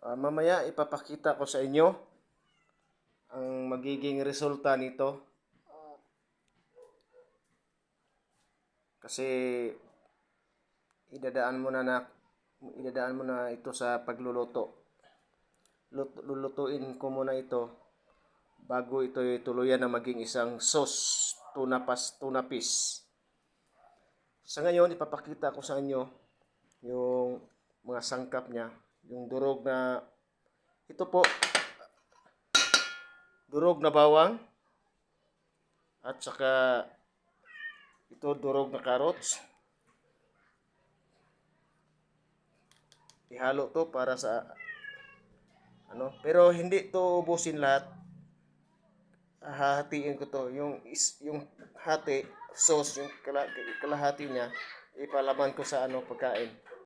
Mamaya ipapakita ko sa inyo ang magiging resulta nito. Kasi idadaan mo na ito sa pagluluto. Lulutuin ko muna ito bago ito tuluyan na maging isang sauce tuna fish. Sa ngayon, ipapakita ko sa inyo yung mga sangkap niya. Yung durog na, ito po, durog na bawang. At saka, ito durog na carrots. Ihalo to para sa, pero hindi to ubusin lahat. Hahatiin ko to. Yung hati, sauce, yung kalahati niya, ipalaman ko sa pagkain.